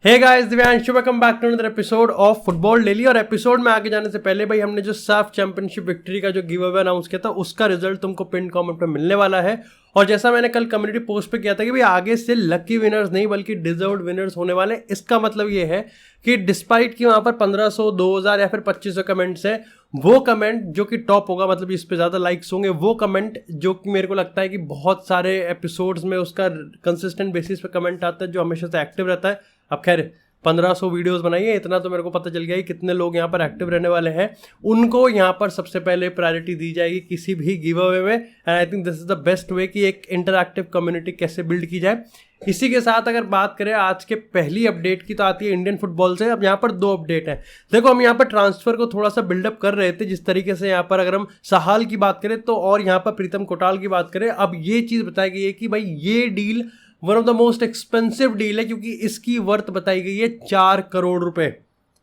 Hey guys, Divyanshu welcome back to another episode of football daily. और episode में आगे जाने से पहले भाई हमने जो साफ चैंपियनशिप विक्ट्री का जो गिव अवे अनाउंस किया था उसका रिजल्ट तुमको पिन कमेंट में मिलने वाला है। और जैसा मैंने कल कम्युनिटी पोस्ट पे किया था कि भाई आगे से लकी विनर्स नहीं बल्कि डिजर्व्ड विनर्स होने वाले। इसका मतलब ये है कि डिस्पाइट कि वहां पर 1500, 2000 या फिर 2500 कमेंट्स है, वो कमेंट जो कि टॉप होगा, मतलब इस पे ज्यादा लाइक्स होंगे, वो कमेंट जो कि मेरे को लगता है कि बहुत सारे एपिसोड्स में उसका कंसिस्टेंट बेसिस पे कमेंट आता है जो हमेशा से एक्टिव रहता है। अब खैर 1500 वीडियोस बनाइए, इतना तो मेरे को पता चल गया कि कितने लोग यहाँ पर एक्टिव रहने वाले हैं, उनको यहाँ पर सबसे पहले प्रायोरिटी दी जाएगी किसी भी गिव अवे में। And I think this is the best way कि एक इंटरैक्टिव कम्युनिटी कैसे बिल्ड की जाए। इसी के साथ अगर बात करें आज के पहली अपडेट की तो आती है इंडियन फुटबॉल से। अब यहाँ पर दो अपडेट हैं। देखो, हम यहाँ पर ट्रांसफर को थोड़ा सा बिल्डअप कर रहे थे जिस तरीके से यहाँ पर अगर हम सहाल की बात करें तो, और यहाँ पर प्रीतम कोटाल की बात करें, अब ये चीज़ बताई गई है कि भाई ये deal one of the most expensive deal है क्योंकि इसकी वर्थ बताई गई है 4 करोड़ रुपए।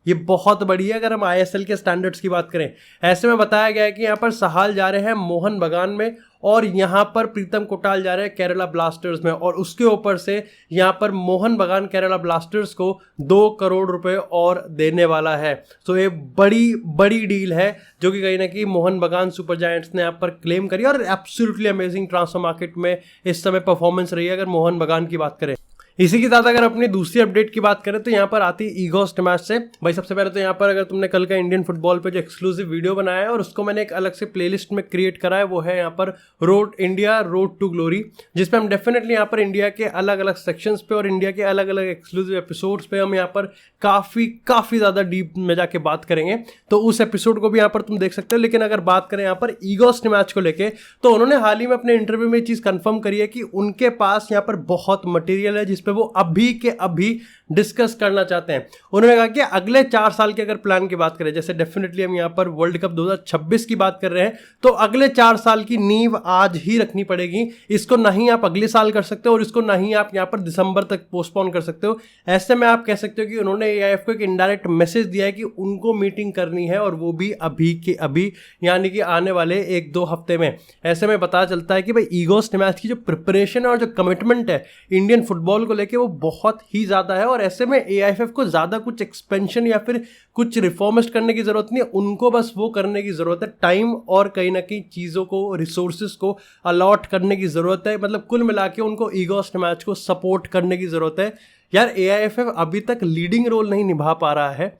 ये बहुत बड़ी है अगर हम आईएसएल के स्टैंडर्ड्स की बात करें। ऐसे में बताया गया है कि यहाँ पर सहाल जा रहे हैं मोहन बगान में और यहाँ पर प्रीतम कोटाल जा रहे हैं केरला ब्लास्टर्स में, और उसके ऊपर से यहाँ पर मोहन बगान केरला ब्लास्टर्स को 2 करोड़ रुपए और देने वाला है। तो ये बड़ी बड़ी डील है जो कि कहीं ना कहीं मोहन बगान सुपर जायंट्स ने यहाँ पर क्लेम करी और एब्सोल्युटली अमेजिंग ट्रांसफर मार्केट में इस समय परफॉर्मेंस रही है अगर मोहन बगान की बात करें। इसी के साथ अगर अपनी दूसरी अपडेट की बात करें तो यहाँ पर आती है ईगो स्टैम्प से। भाई सबसे पहले तो यहाँ पर अगर तुमने कल का इंडियन फुटबॉल पे जो एक्सक्लूसिव वीडियो बनाया है और उसको मैंने एक अलग से प्लेलिस्ट में क्रिएट करा है, वो है यहाँ पर road India road to glory, जिसपे हम डेफिनेटली यहाँ पर इंडिया के अलग अलग सेक्शंस पे और इंडिया के अलग अलग एक्सक्लूसिव एपिसोड्स पे हम यहाँ पर काफ़ी ज़्यादा डीप में जाके बात करेंगे। तो उस एपिसोड को भी यहाँ पर तुम देख सकते हो। लेकिन अगर बात करें यहाँ पर ईगोस्ट मैच को लेके तो उन्होंने हाल ही में अपने इंटरव्यू में ये चीज़ कंफर्म करी है कि उनके पास यहाँ पर बहुत मटेरियल है जिसपे वो अभी के अभी डिस्कस करना चाहते हैं। उन्होंने कहा कि अगले 4 साल के अगर प्लान की बात करें, जैसे डेफिनेटली हम यहाँ पर वर्ल्ड कप 2026 की बात कर रहे हैं, तो अगले 4 साल की नींव आज ही रखनी पड़ेगी। इसको ना ही आप अगले साल कर सकते हो और इसको ना ही आप यहाँ पर दिसंबर तक पोस्टपोन कर सकते हो। ऐसे में आप कह सकते हो कि उन्होंने एआईएफ को एक इनडायरेक्ट मैसेज दिया है कि उनको मीटिंग करनी है और वो भी अभी के अभी, यानी कि आने वाले 1-2 हफ्ते में। ऐसे में पता चलता है कि भाई ईगोस्ट मैच की जो प्रिपरेशन और जो कमिटमेंट है इंडियन फुटबॉल को लेके वो बहुत ही ज़्यादा है। और ऐसे में एआईएफ को ज़्यादा कुछ एक्सपेंशन या फिर कुछ रिफॉर्मिस्ट करने की ज़रूरत नहीं है, उनको बस वो करने की ज़रूरत है टाइम और कहीं ना कहीं चीज़ों को, रिसोर्सेज को अलॉट करने की ज़रूरत है। मतलब कुल मिला के उनको ईगोस्ट मैच को सपोर्ट करने की ज़रूरत है। यार एआईएफ अभी तक लीडिंग रोल नहीं निभा पा रहा है,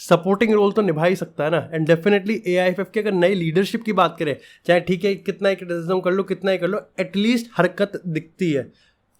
सपोर्टिंग रोल तो निभा ही सकता है ना। एंड डेफिनेटली एआईएफ की अगर नई लीडरशिप की बात करें, चाहे ठीक है कितना ही क्रिटिसिज्म कर लो, कितना ही कर लो, एटलीस्ट हरकत दिखती है,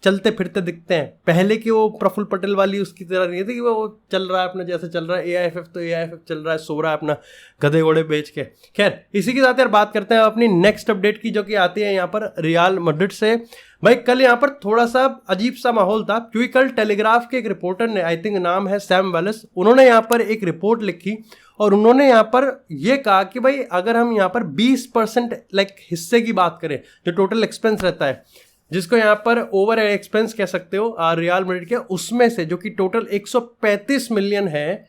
चलते फिरते दिखते हैं। पहले की वो प्रफुल्ल पटेल वाली उसकी तरह नहीं थी कि वो चल रहा है अपना जैसे चल रहा है। एआईएफ तो एआईएफ चल रहा है, सो रहा है अपना गधे घोड़े बेच के। खैर इसी के साथ यार बात करते हैं अपनी नेक्स्ट अपडेट की, जो कि आती है यहाँ पर रियल मैड्रिड से। भाई कल यहाँ पर थोड़ा सा अजीब सा माहौल था क्योंकि कल टेलीग्राफ के एक रिपोर्टर ने, आई थिंक नाम है सैम वेल्स, उन्होंने यहाँ पर एक रिपोर्ट लिखी और उन्होंने यहाँ पर ये कहा कि भाई अगर हम यहाँ पर 20% लाइक हिस्से की बात करें जो टोटल एक्सपेंस रहता है, जिसको यहाँ पर ओवर एक्सपेंस कह सकते हो रियल मैड्रिड के, उसमें से जो कि टोटल 135 मिलियन है,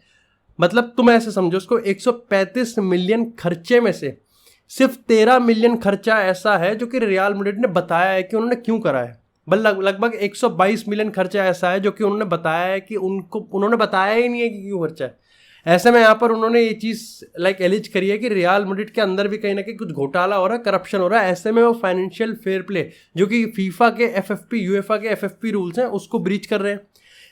मतलब तुम ऐसे समझो उसको 135 मिलियन खर्चे में से सिर्फ 13 मिलियन खर्चा ऐसा है जो कि रियल मैड्रिड ने बताया है कि उन्होंने क्यों करा है। लगभग 122 मिलियन खर्चा ऐसा है जो कि उन्होंने बताया है कि उन्होंने बताया ही नहीं है कि क्यों खर्चा है। ऐसे में यहाँ पर उन्होंने ये चीज़ एलिज करी है कि रियल मैड्रिड के अंदर भी कहीं ना कहीं कुछ घोटाला हो रहा है, करप्शन हो रहा है। ऐसे में वो फाइनेंशियल फेयर प्ले जो कि फीफा के एफएफपी, यूएफए के एफएफपी रूल्स हैं, उसको ब्रीच कर रहे हैं।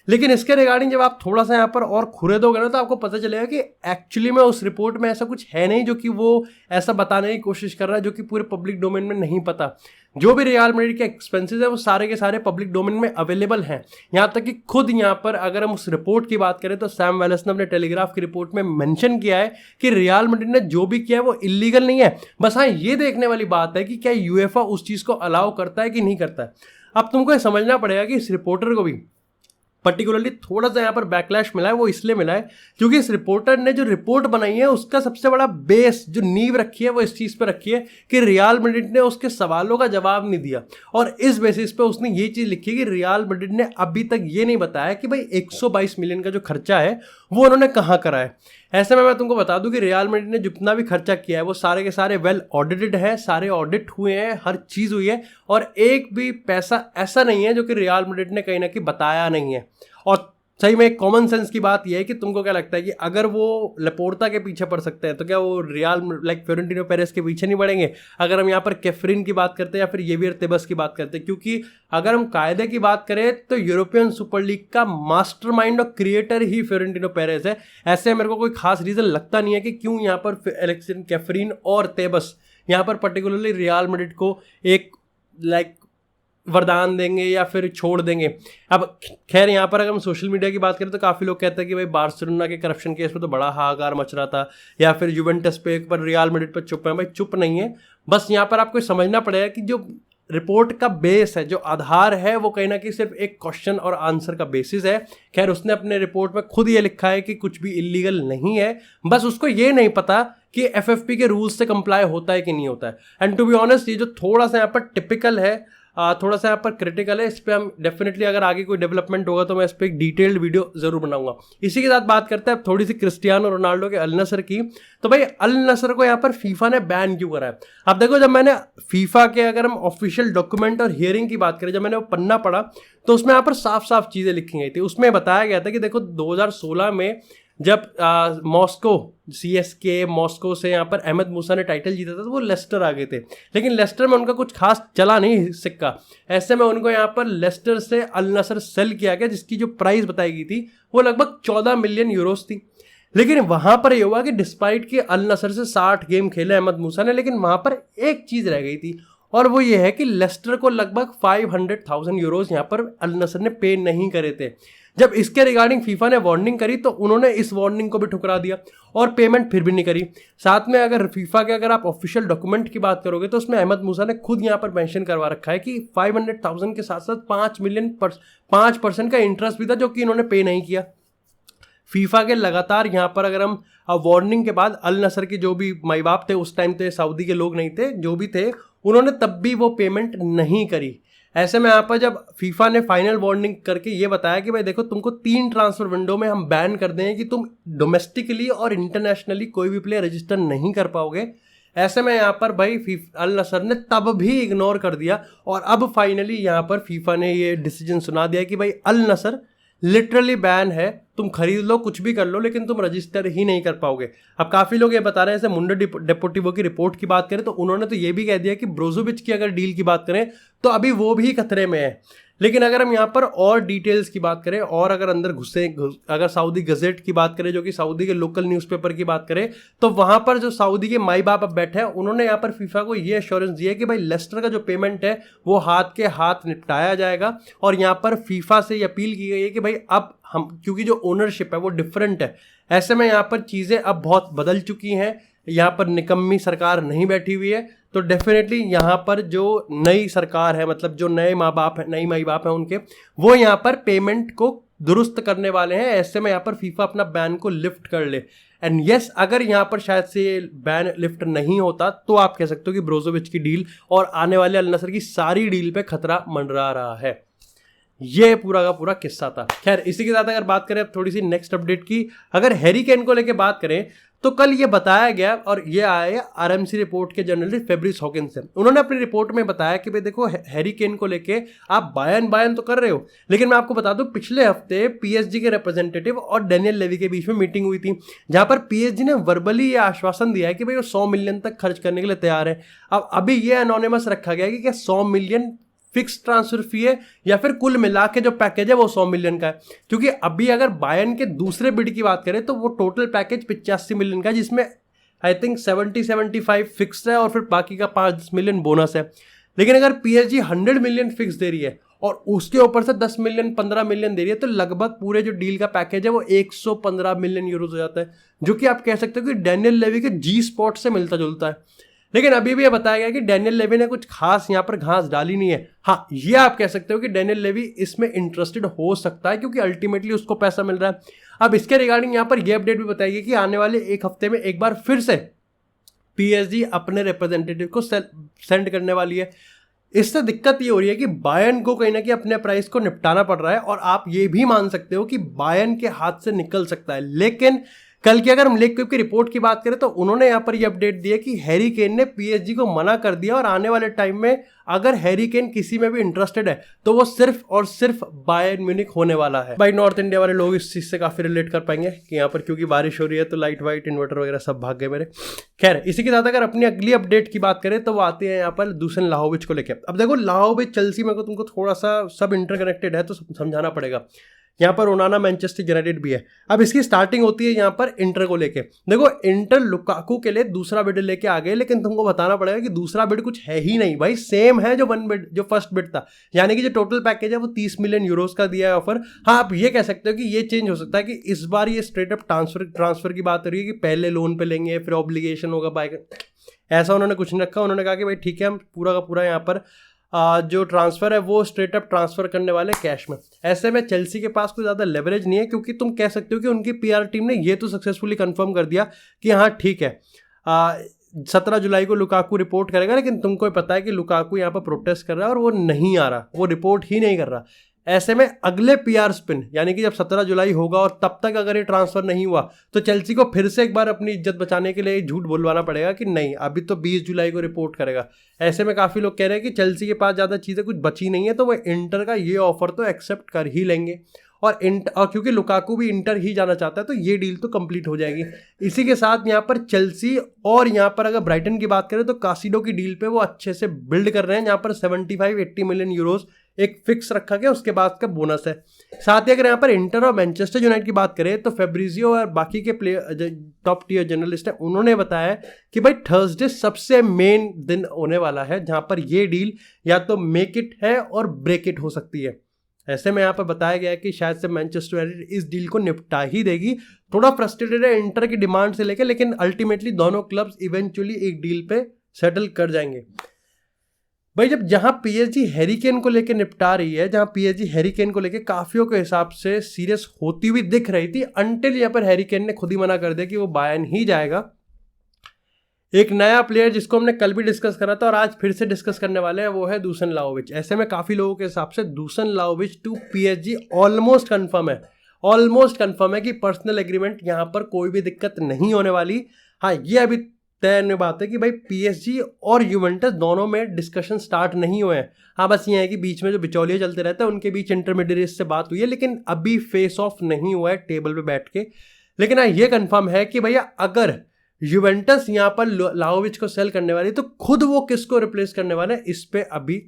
लेकिन इसके रिगार्डिंग जब आप थोड़ा सा यहाँ पर और खुरेदोगे ना तो आपको पता चलेगा कि एक्चुअली में उस रिपोर्ट में ऐसा कुछ है नहीं जो कि वो ऐसा बताने की कोशिश कर रहा है जो कि पूरे पब्लिक डोमेन में नहीं पता। जो भी रियल मैड्रिड के एक्सपेंसेस है वो सारे के सारे पब्लिक डोमेन में अवेलेबल हैं। यहाँ तक कि खुद यहाँ पर अगर हम उस रिपोर्ट की बात करें तो सैम वेल्स ने अपने टेलीग्राफ की रिपोर्ट में मेंशन किया है कि रियल मैड्रिड ने जो भी किया है वो इलीगल नहीं है। बस हाँ, ये देखने वाली बात है कि क्या यूएफए उस चीज़ को अलाउ करता है कि नहीं करता है। अब तुमको समझना पड़ेगा कि इस रिपोर्टर को भी पर्टिकुलरली थोड़ा सा यहाँ पर बैकलैश मिला है। वो इसलिए मिला है क्योंकि इस रिपोर्टर ने जो रिपोर्ट बनाई है उसका सबसे बड़ा बेस, जो नींव रखी है, वो इस चीज़ पर रखी है कि रियल मैड्रिड ने उसके सवालों का जवाब नहीं दिया। और इस बेसिस पे उसने ये चीज़ लिखी कि रियल मैड्रिड ने अभी तक ये नहीं बताया कि भाई 122 मिलियन का जो खर्चा है वो उन्होंने कहाँ करा है। ऐसे में मैं तुमको बता दूं कि रियल मैड्रिड ने जितना भी खर्चा किया है वो सारे के सारे वेल ऑडिटेड है, सारे ऑडिट हुए हैं, हर चीज़ हुई है और एक भी पैसा ऐसा नहीं है जो कि रियल मैड्रिड ने कहीं ना कहीं बताया नहीं है। और सही में एक कॉमन सेंस की बात यह है कि तुमको क्या लगता है कि अगर वो लपोर्ता के पीछे पड़ सकते हैं तो क्या वो रियल फ्लोरेंटिनो पेरेस के पीछे नहीं पड़ेंगे? अगर हम यहाँ पर कैफरीन की बात करते हैं या फिर येवियर तेबस की बात करते हैं, क्योंकि अगर हम कायदे की बात करें तो यूरोपियन सुपर लीग का मास्टरमाइंड और क्रिएटर ही फ्लोरेंटिनो पेरेस है। ऐसे मेरे को कोई खास रीजन लगता नहीं है कि क्यों यहाँ पर एलेक्सिस कैफरीन और तेबस यहाँ पर पर्टिकुलरली रियल मैड्रिड को एक वरदान देंगे या फिर छोड़ देंगे। अब खैर यहाँ पर अगर हम सोशल मीडिया की बात करें तो काफ़ी लोग कहते हैं कि भाई बार्सिलोना के करप्शन केस में तो बड़ा हाहाकार मच रहा था, या फिर यूवेंटस पे पर रियल मैड्रिड पर चुप है। भाई चुप नहीं है, बस यहाँ पर आपको समझना पड़ेगा कि जो रिपोर्ट का बेस है, जो आधार है, वो कहीं ना कहीं सिर्फ एक क्वेश्चन और आंसर का बेसिस है। खैर उसने अपने रिपोर्ट में खुद ये लिखा है कि कुछ भी इलीगल नहीं है, बस उसको ये नहीं पता कि एफएफपी के रूल्स से कंप्लाई होता है कि नहीं होता है। एंड टू बी ऑनेस्ट ये जो थोड़ा सा यहाँ पर टिपिकल है, थोड़ा सा यहाँ पर क्रिटिकल है, इस पर हम डेफिनेटली अगर आगे कोई डेवलपमेंट होगा तो मैं इस पर एक डिटेल्ड वीडियो जरूर बनाऊंगा। इसी के साथ बात करते हैं थोड़ी सी क्रिस्टियानो रोनाल्डो के अल नसर की। तो भाई अल नसर को यहाँ पर फीफा ने बैन क्यों करा है? अब देखो, जब मैंने फीफा के अगर हम ऑफिशियल डॉक्यूमेंट और हियरिंग की बात करें, जब मैंने वो पन्ना पढ़ा तो उसमें यहाँ पर साफ साफ चीज़ें लिखी गई थी। उसमें बताया गया था कि देखो 2016 में जब मॉस्को CSK मॉस्को से यहाँ पर अहमद मूसा ने टाइटल जीता था तो वो लेस्टर आ गए थे, लेकिन लेस्टर में उनका कुछ खास चला नहीं सिक्का। ऐसे में उनको यहाँ पर लेस्टर से अल नसर सेल किया गया, जिसकी जो प्राइस बताई गई थी वो लगभग 14 मिलियन यूरोस थी। लेकिन वहां पर ये हुआ कि डिस्पाइट कि अल नसर से 60 गेम खेले अहमद मूसा ने, लेकिन वहां पर एक चीज रह गई थी, और वो ये है कि लेस्टर को लगभग 500,000 यूरोस यहाँ पर अल नसर ने पे नहीं करे थे। जब इसके रिगार्डिंग फीफा ने वार्निंग करी तो उन्होंने इस वार्निंग को भी ठुकरा दिया और पेमेंट फिर भी नहीं करी। साथ में अगर फीफा के अगर आप ऑफिशियल डॉक्यूमेंट की बात करोगे तो उसमें अहमद मूसा ने खुद यहाँ पर मेंशन करवा रखा है कि 500,000 के साथ साथ 5% का इंटरेस्ट भी था, जो कि इन्होंने पे नहीं किया। फीफा के लगातार यहाँ पर अगर हम वार्निंग के बाद अल नसर के जो भी माई बाप थे, उस टाइम तो सऊदी के लोग नहीं थे, जो भी थे, उन्होंने तब भी वो पेमेंट नहीं करी। ऐसे में यहाँ पर जब फीफा ने फाइनल वार्निंग करके ये बताया कि भाई देखो तुमको 3 ट्रांसफर विंडो में हम बैन कर दें कि तुम डोमेस्टिकली और इंटरनेशनली कोई भी प्लेयर रजिस्टर नहीं कर पाओगे। ऐसे में यहाँ पर भाई अल नसर ने तब भी इग्नोर कर दिया, और अब फाइनली यहाँ पर फीफा ने ये डिसीजन सुना दिया कि भाई अल नसर लिटरली बैन है, तुम खरीद लो कुछ भी कर लो लेकिन तुम रजिस्टर ही नहीं कर पाओगे। अब काफ़ी लोग ये बता रहे हैं, जैसे मुंडो डेपोर्टिवो की रिपोर्ट की बात करें तो उन्होंने तो ये भी कह दिया कि ब्रोजोविच की अगर डील की बात करें तो अभी वो भी खतरे में है। लेकिन अगर हम यहाँ पर और डिटेल्स की बात करें और अगर अंदर अगर सऊदी गजेट की बात करें, जो कि सऊदी के लोकल न्यूज़पेपर की बात करें, तो वहाँ पर जो सऊदी के माई बाप अब बैठे हैं, उन्होंने यहाँ पर फीफा को ये एश्योरेंस दिया कि भाई लेस्टर का जो पेमेंट है वो हाथ के हाथ निपटाया जाएगा। और यहाँ पर फीफा से ये अपील की गई है कि भाई अब हम, क्योंकि जो ओनरशिप है वो डिफरेंट है, ऐसे में यहाँ पर चीज़ें अब बहुत बदल चुकी हैं, यहाँ पर निकम्मी सरकार नहीं बैठी हुई है। तो डेफिनेटली यहाँ पर जो नई सरकार है, मतलब जो नए माँ बाप है, नई माई बाप है उनके, वो यहाँ पर पेमेंट को दुरुस्त करने वाले हैं। ऐसे में यहाँ पर फीफा अपना बैन को लिफ्ट कर ले। एंड यस, अगर यहाँ पर शायद से बैन लिफ्ट नहीं होता तो आप कह सकते हो कि ब्रोजोविच की डील और आने वाले अल नसर की सारी डील पे खतरा मंडरा रहा है। ये पूरा का पूरा किस्सा था। खैर इसी के साथ अगर बात करें अब थोड़ी सी नेक्स्ट अपडेट की, अगर हैरी केन को लेकर बात करें तो कल ये बताया गया, और ये आया है आरएमसी रिपोर्ट के जर्नलिस्ट फेब्रिस हॉकिंस से। उन्होंने अपनी रिपोर्ट में बताया कि भाई देखो हैरी केन को लेके आप बायन तो कर रहे हो, लेकिन मैं आपको बता दूं पिछले हफ्ते पीएसजी के रिप्रेजेंटेटिव और डैनियल लेवी के बीच में मीटिंग हुई थी, जहां पर पीएसजी ने वर्बली ये आश्वासन दिया है कि भाई वो 100 मिलियन तक खर्च करने के लिए तैयार है। अब अभी ये एनोनिमस रखा गया है कि क्या 100 मिलियन फिक्स ट्रांसफर फी है या फिर कुल मिला के जो पैकेज है वो 100 मिलियन का है, क्योंकि अभी अगर बायन के दूसरे बिड की बात करें तो वो टोटल पैकेज 85 मिलियन का है, जिसमें आई थिंक 70-75 फिक्स है और फिर बाकी का 5 मिलियन बोनस है। लेकिन अगर पीएसजी 100 मिलियन फिक्स दे रही है और उसके ऊपर से 10 मिलियन 15 मिलियन दे रही है, तो लगभग पूरे जो डील का पैकेज है वो 115 मिलियन यूरोज हो जाता है, जो कि आप कह सकते हो कि डैनियल लेवी के जी स्पॉट से मिलता जुलता है। लेकिन अभी भी ये बताया गया कि डैनियल लेवी ने कुछ खास यहाँ पर घास डाली नहीं है। हाँ, ये आप कह सकते हो कि डैनियल लेवी इसमें इंटरेस्टेड हो सकता है, क्योंकि अल्टीमेटली उसको पैसा मिल रहा है। अब इसके रिगार्डिंग यहाँ पर ये अपडेट भी बताई गई कि आने वाले एक हफ्ते में एक बार फिर से पीएसजी अपने रिप्रेजेंटेटिव को सेंड करने वाली है। इससे दिक्कत ये हो रही है कि बायर्न को कहीं ना कहीं अपने प्राइस को निपटाना पड़ रहा है, और आप ये भी मान सकते हो कि बायर्न के हाथ से निकल सकता है। लेकिन कल की अगर हम लेग की रिपोर्ट की बात करें तो उन्होंने यहाँ पर ये अपडेट दिया कि हैरी केन ने पीएसजी को मना कर दिया और आने वाले टाइम में अगर हैरी केन किसी में भी इंटरेस्टेड है तो वो सिर्फ और सिर्फ बायर्न म्यूनिख होने वाला है। भाई नॉर्थ इंडिया वाले लोग इस चीज से काफी रिलेट कर पाएंगे कि यहाँ पर क्योंकि बारिश हो रही है तो लाइट वाइट इन्वर्टर वगैरह सब भाग गए मेरे। खैर इसी के साथ अगर अपनी अगली अपडेट की बात करें तो वो आती है यहाँ पर दुसान व्लाहोविच को लेकर। अब देखो व्लाहोविच चेल्सी में तुमको थोड़ा सा सब इंटरकनेक्टेड है तो समझाना पड़ेगा। यहाँ पर ओनाना मैनचेस्टर यूनाइटेड भी है। अब इसकी स्टार्टिंग होती है यहाँ पर इंटर को लेके। देखो इंटर लुकाकू के लिए दूसरा बिड लेके आ गए, लेकिन तुमको बताना पड़ेगा कि दूसरा बिड कुछ है ही नहीं भाई, सेम है जो फर्स्ट बिड था। यानी कि जो टोटल पैकेज है वो 30 मिलियन यूरोस का दिया है ऑफर। हाँ आप ये कह सकते हो कि ये चेंज हो सकता है कि इस बार ये स्ट्रेट अप ट्रांसफर की बात हो रही है कि पहले लोन पे लेंगे फिर ऑब्लिगेशन होगा बाय। ऐसा उन्होंने कुछ नहीं रखा। उन्होंने कहा कि भाई ठीक है हम पूरा का पूरा यहाँ पर जो ट्रांसफर है वो स्ट्रेट अप ट्रांसफर करने वाले कैश में। ऐसे में चेल्सी के पास कोई ज़्यादा लेवरेज नहीं है, क्योंकि तुम कह सकते हो कि उनकी पीआर टीम ने ये तो सक्सेसफुली कंफर्म कर दिया कि हाँ ठीक है 17 जुलाई को लुकाकू रिपोर्ट करेगा, लेकिन तुमको पता है कि लुकाकू यहाँ पर प्रोटेस्ट कर रहा है और वो नहीं आ रहा, वो रिपोर्ट ही नहीं कर रहा। ऐसे में अगले पीआर स्पिन यानी कि जब 17 जुलाई होगा और तब तक अगर ये ट्रांसफर नहीं हुआ तो चेल्सी को फिर से एक बार अपनी इज्जत बचाने के लिए झूठ बोलवाना पड़ेगा कि नहीं अभी तो 20 जुलाई को रिपोर्ट करेगा। ऐसे में काफ़ी लोग कह रहे हैं कि चेल्सी के पास ज़्यादा चीज़ें कुछ बची नहीं है तो वो इंटर का ये ऑफर तो एक्सेप्ट कर ही लेंगे। और क्योंकि लुकाकू भी इंटर ही जाना चाहता है तो ये डील तो कंप्लीट हो जाएगी। इसी के साथ यहाँ पर चेल्सी और यहाँ पर अगर ब्राइटन की बात करें तो कासिडो की डील पे वो अच्छे से बिल्ड कर रहे हैं। यहाँ पर 75-80 मिलियन यूरोस एक फिक्स रखा गया, उसके बाद का बोनस है। साथ ही अगर यहाँ पर इंटर और मैनचेस्टर यूनाइटेड की बात करें तो फेब्रिजियो और बाकी के प्लेयर टॉप टीयर जर्नलिस्ट हैं, उन्होंने बताया कि भाई थर्सडे सबसे मेन दिन होने वाला है जहाँ पर ये डील या तो मेक इट है और ब्रेक इट हो सकती है। ऐसे में यहाँ पर बताया गया है कि शायद से मैनचेस्टर यूनाइटेड इस डील को निपटा ही देगी। थोड़ा फ्रस्ट्रेटेड है इंटर की डिमांड से लेकर, लेकिन अल्टीमेटली दोनों क्लब्स इवेंचुअली एक डील पे सेटल कर जाएंगे। भाई जहां पीएसजी हैरी केन को लेकर निपटा रही है, जहां पीएसजी हैरी केन को लेकर काफियों के हिसाब से सीरियस होती हुई दिख रही थी, अंटिल यहाँ पर हैरी केन ने खुद ही मना कर दिया कि वो बायर्न ही जाएगा। एक नया प्लेयर जिसको हमने कल भी डिस्कस करा था और आज फिर से डिस्कस करने वाले हैं वो है दुसान व्लाहोविच। ऐसे में काफी लोगों के हिसाब से Dusan Vlahovic to PSG almost confirm है कि पर्सनल एग्रीमेंट यहाँ पर कोई भी दिक्कत नहीं होने वाली। हाँ ये अभी तय बात है कि भाई पीएसजी और यूवेंटस दोनों में डिस्कशन स्टार्ट नहीं हुए हैं। हाँ बस ये है कि बीच में जो बिचौलिए चलते रहते हैं उनके बीच इंटरमीडिएट से बात हुई है, लेकिन अभी फेस ऑफ नहीं हुआ है टेबल पे बैठ के। लेकिन हाँ ये कंफर्म है कि भैया अगर यूवेंटस यहाँ पर व्लाहोविच को सेल करने वाली तो खुद वो किसको रिप्लेस करने वाले हैं इस पे अभी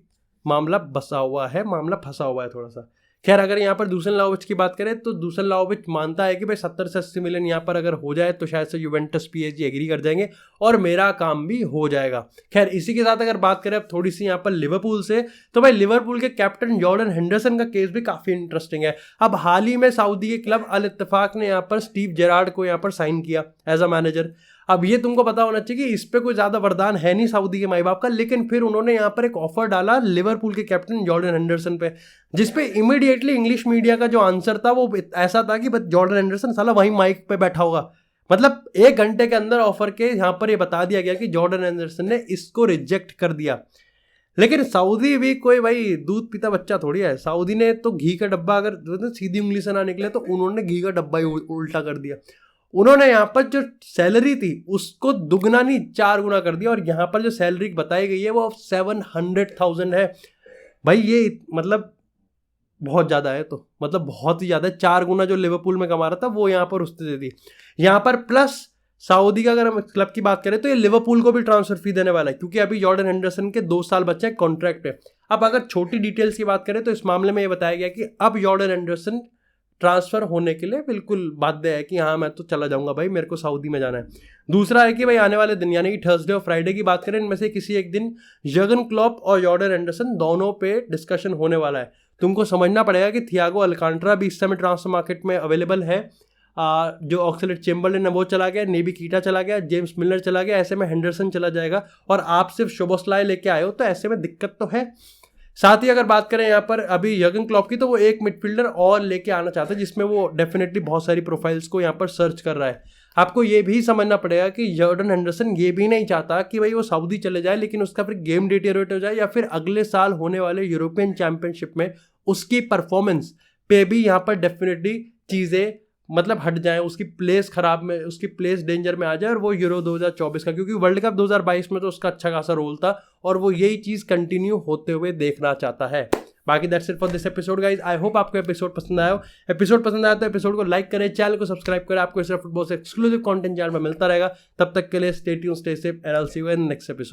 मामला फंसा हुआ है थोड़ा सा। खैर अगर यहाँ पर दुसान व्लाहोविच की बात करें तो दुसान व्लाहोविच मानता है कि भाई 70 से 80 मिलियन यहाँ पर अगर हो जाए तो शायद से यूवेंटस पीएसजी एग्री कर जाएंगे और मेरा काम भी हो जाएगा। खैर इसी के साथ अगर बात करें अब थोड़ी सी यहाँ पर लिवरपूल से, तो भाई लिवरपूल के कैप्टन जॉर्डन हेंडरसन का केस भी काफी इंटरेस्टिंग है। अब हाल ही में सऊदी के क्लब अल इत्तेफाक ने यहाँ पर स्टीव जेरार्ड को यहाँ पर साइन किया एज अ मैनेजर। अब ये तुमको पता होना चाहिए कि इस पे कोई ज्यादा वरदान है नहीं सऊदी के माई बाप का, लेकिन फिर उन्होंने यहाँ पर एक ऑफर डाला लिवरपूल के कैप्टन जॉर्डन हेंडरसन पे, जिसपे इमीडिएटली इंग्लिश मीडिया का जो आंसर था वो ऐसा था कि बस जॉर्डन हेंडरसन साला वहीं माइक पे बैठा होगा। मतलब 1 घंटे के अंदर ऑफर के यहाँ पर ये बता दिया गया कि जॉर्डन हेंडरसन ने इसको रिजेक्ट कर दिया। लेकिन सऊदी भी कोई भाई दूध पीता बच्चा थोड़ी है। सऊदी ने तो घी का डब्बा अगर सीधी उंगली से ना निकले तो उन्होंने घी का डब्बा ही उल्टा कर दिया। उन्होंने यहाँ पर जो सैलरी थी उसको दुगना नहीं 4 गुना कर दिया, और यहाँ पर जो सैलरी बताई गई है वो 700,000 है। भाई ये मतलब बहुत ज़्यादा है, तो मतलब बहुत ही ज़्यादा है। 4 गुना जो लिवरपूल में कमा रहा था वो यहाँ पर उसने दे दी। यहाँ पर प्लस सऊदी का अगर हम क्लब की बात करें तो ये लिवरपूल को भी ट्रांसफर फी देने वाला है, क्योंकि अभी जॉर्डन हेंडरसन के 2 साल बच्चे कॉन्ट्रैक्ट है। अब अगर छोटी डिटेल्स की बात करें तो इस मामले में ये बताया गया कि अब जॉर्डन हेंडरसन ट्रांसफर होने के लिए बिल्कुल बाध्य है कि हाँ मैं तो चला जाऊंगा भाई, मेरे को सऊदी में जाना है। दूसरा है कि भाई आने वाले दिन यानी कि थर्सडे और फ्राइडे की बात करें, इनमें से किसी एक दिन जर्गन क्लॉप और जॉर्डन हेंडरसन दोनों पे डिस्कशन होने वाला है। तुमको समझना पड़ेगा कि थियागो अल्कांट्रा भी इस समय ट्रांसफर मार्केट में अवेलेबल है। जो ऑक्सलेट चेम्बरलेन है वो चला गया, नेबी कीटा चला गया, जेम्स मिलर चला गया, ऐसे में हेंडरसन चला जाएगा और आप सिर्फ शोबोस्लाई लेके आए हो, तो ऐसे में दिक्कत तो है। साथ ही अगर बात करें यहाँ पर अभी जर्गन क्लॉप की, तो वो एक मिडफील्डर और लेके आना चाहता है, जिसमें वो डेफिनेटली बहुत सारी प्रोफाइल्स को यहाँ पर सर्च कर रहा है। आपको ये भी समझना पड़ेगा कि जॉर्डन हेंडरसन ये भी नहीं चाहता कि भाई वो सऊदी चले जाए, लेकिन उसका फिर गेम डिटेरियोरेट हो जाए या फिर अगले साल होने वाले यूरोपियन चैंपियनशिप में उसकी परफॉर्मेंस पे भी यहाँ पर डेफिनेटली चीज़ें मतलब हट जाए, उसकी प्लेस खराब में, उसकी प्लेस डेंजर में आ जाए और वो यूरो 2024 का, क्योंकि वर्ल्ड कप 2022 में तो उसका अच्छा खासा रोल था और वो यही चीज़ कंटिन्यू होते हुए देखना चाहता है। बाकी that's it for this episode guys. I hope आपको एपिसोड पसंद आया हो। एपिसोड पसंद आया तो एपिसोड को लाइक करें, चैनल को सब्सक्राइब करें। आपको इस फुटबॉल से एक्सक्लूसिव कंटेंट चैनल में मिलता रहेगा। तब तक के लिए stay tuned, stay safe and I will see you in next episode.